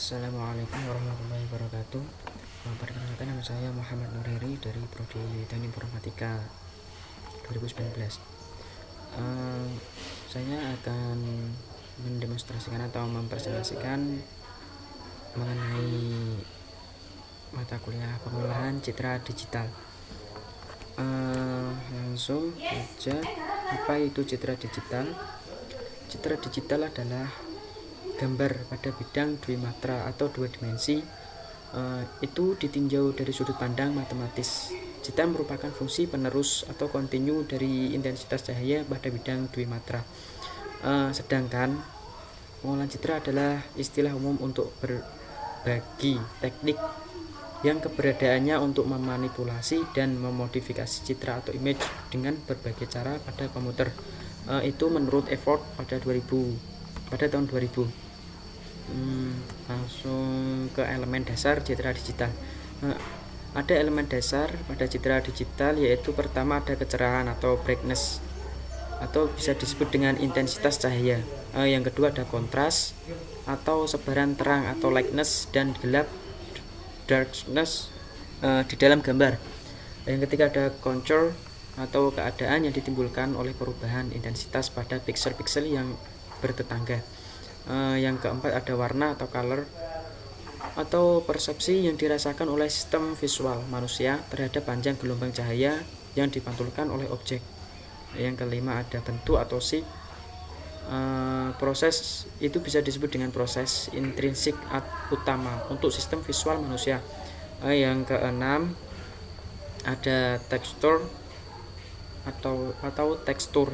Assalamualaikum warahmatullahi wabarakatuh. Perkenalkan, nama saya Muhammad Nurheri dari Prodi Teknik Informatika 2019. Saya akan mendemonstrasikan atau mempresentasikan mengenai mata kuliah pengolahan citra digital. Langsung saja, apa itu citra digital? Citra digital adalah gambar pada bidang dwimatra atau dua dimensi, itu ditinjau dari sudut pandang matematis. Citra merupakan fungsi penerus atau kontinu dari intensitas cahaya pada bidang dwimatra. Sedangkan pengolahan citra adalah istilah umum untuk berbagi teknik yang keberadaannya untuk memanipulasi dan memodifikasi citra atau image dengan berbagai cara pada komputer. Itu menurut effort pada tahun 2000. Langsung ke elemen dasar citra digital. Ada elemen dasar pada citra digital, yaitu pertama ada kecerahan atau brightness, atau bisa disebut dengan intensitas cahaya. Yang kedua ada kontras atau sebaran terang atau lightness dan gelap, darkness, di dalam gambar. Yang ketiga ada contour atau keadaan yang ditimbulkan oleh perubahan intensitas pada piksel-piksel yang bertetangga. Yang keempat ada warna atau color, atau persepsi yang dirasakan oleh sistem visual manusia terhadap panjang gelombang cahaya yang dipantulkan oleh objek. Yang kelima ada bentuk atau shape. Proses itu bisa disebut dengan proses intrinsik utama untuk sistem visual manusia. Yang keenam ada tekstur atau tekstur.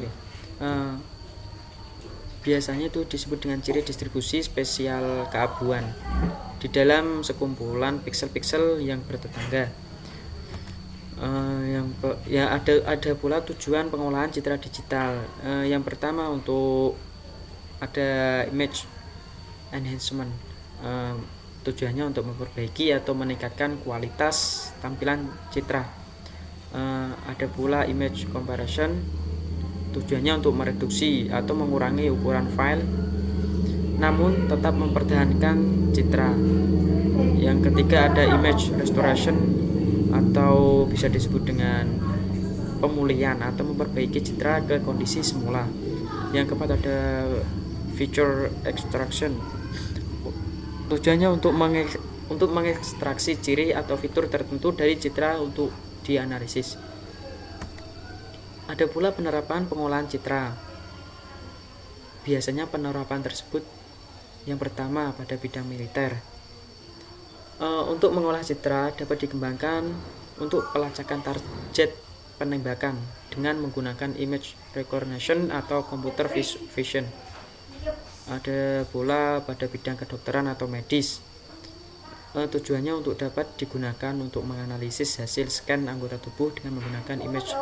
Biasanya itu disebut dengan ciri distribusi spesial keabuan di dalam sekumpulan piksel-piksel yang bertetangga. Ada pula tujuan pengolahan citra digital. Yang pertama untuk ada image enhancement. Tujuannya untuk memperbaiki atau meningkatkan kualitas tampilan citra. Ada pula image comparison. Tujuannya untuk mereduksi atau mengurangi ukuran file, namun tetap mempertahankan citra. Yang ketiga ada image restoration, atau bisa disebut dengan pemulihan atau memperbaiki citra ke kondisi semula. Yang keempat ada feature extraction. Tujuannya untuk mengekstraksi ciri atau fitur tertentu dari citra untuk dianalisis. Ada pula penerapan pengolahan citra. Biasanya penerapan tersebut yang pertama pada bidang militer. Untuk mengolah citra dapat dikembangkan untuk pelacakan target penembakan dengan menggunakan image recognition atau computer vision. Ada pula pada bidang kedokteran atau medis. Tujuannya untuk dapat digunakan untuk menganalisis hasil scan anggota tubuh dengan menggunakan image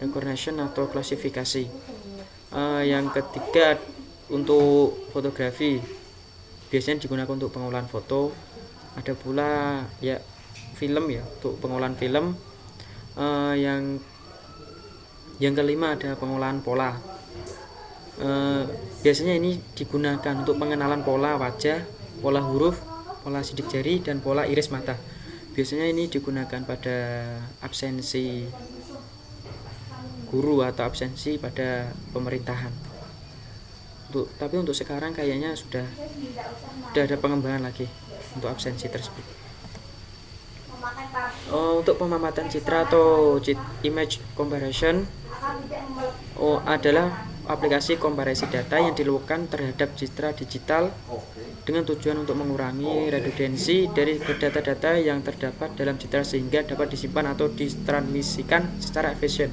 recognition atau klasifikasi. Yang ketiga untuk fotografi, biasanya digunakan untuk pengolahan foto. Ada pula film untuk pengolahan film. Yang kelima ada pengolahan pola. Biasanya ini digunakan untuk pengenalan pola wajah, pola huruf, pola sidik jari, dan pola iris mata. Biasanya ini digunakan pada absensi guru atau absensi pada pemerintahan. Tapi untuk sekarang kayaknya sudah ada pengembangan lagi untuk absensi tersebut. Untuk pemamatan citra atau image comparison adalah aplikasi komparasi data yang dilakukan terhadap citra digital dengan tujuan untuk mengurangi redundansi dari data-data yang terdapat dalam citra sehingga dapat disimpan atau ditransmisikan secara efisien.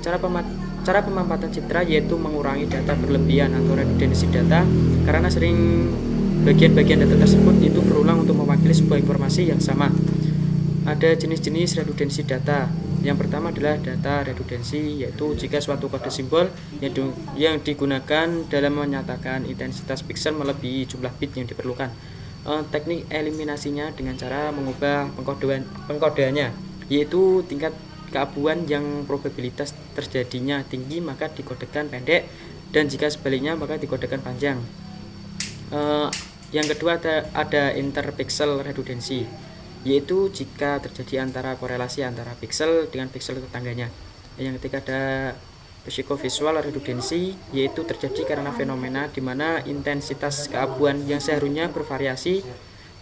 Cara pemampatan citra yaitu mengurangi data berlebihan atau redundansi data, karena sering bagian-bagian data tersebut itu berulang untuk mewakili sebuah informasi yang sama. Ada jenis-jenis redundansi data. Yang pertama adalah data redundansi, yaitu jika suatu kode simbol yang digunakan dalam menyatakan intensitas piksel melebihi jumlah bit yang diperlukan. Teknik eliminasinya dengan cara mengubah pengkodeannya, yaitu tingkat keabuan yang probabilitas terjadinya tinggi maka dikodekan pendek, dan jika sebaliknya maka dikodekan panjang. Yang kedua ada interpixel redundancy, yaitu jika terjadi korelasi antara piksel dengan piksel tetangganya. Yang ketiga ada psikovisual redundancy, yaitu terjadi karena fenomena di mana intensitas keabuan yang seharusnya bervariasi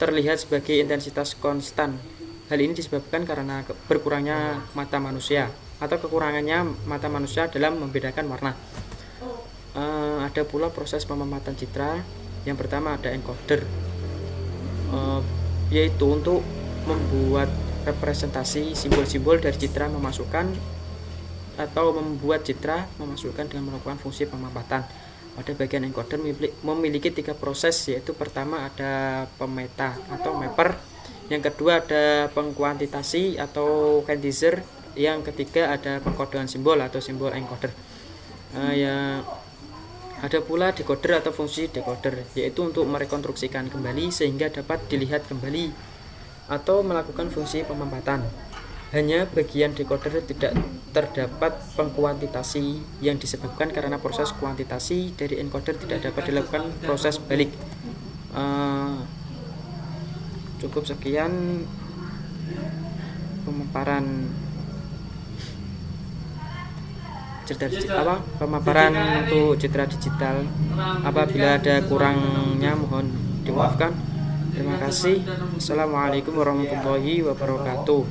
terlihat sebagai intensitas konstan. Hal ini disebabkan karena berkurangnya mata manusia atau kekurangannya mata manusia dalam membedakan warna. Ada pula proses pemamatan citra. Yang pertama ada encoder, yaitu untuk membuat representasi simbol-simbol dari citra, membuat citra memasukkan dengan melakukan fungsi pemamatan. Pada bagian encoder memiliki 3 proses, yaitu pertama ada pemeta atau mapper, yang kedua ada pengkuantitasi atau quantizer, yang ketiga ada pengkodean simbol atau simbol encoder. Ada pula decoder atau fungsi decoder, yaitu untuk merekonstruksikan kembali sehingga dapat dilihat kembali atau melakukan fungsi pemamatan. Hanya bagian decoder tidak terdapat pengkuantitasi yang disebabkan karena proses kuantitasi dari encoder tidak dapat dilakukan proses balik. Cukup sekian pemaparan pemaparan untuk citra digital. Apabila ada kurangnya mohon dimaafkan. Terima kasih. Assalamualaikum warahmatullahi wabarakatuh.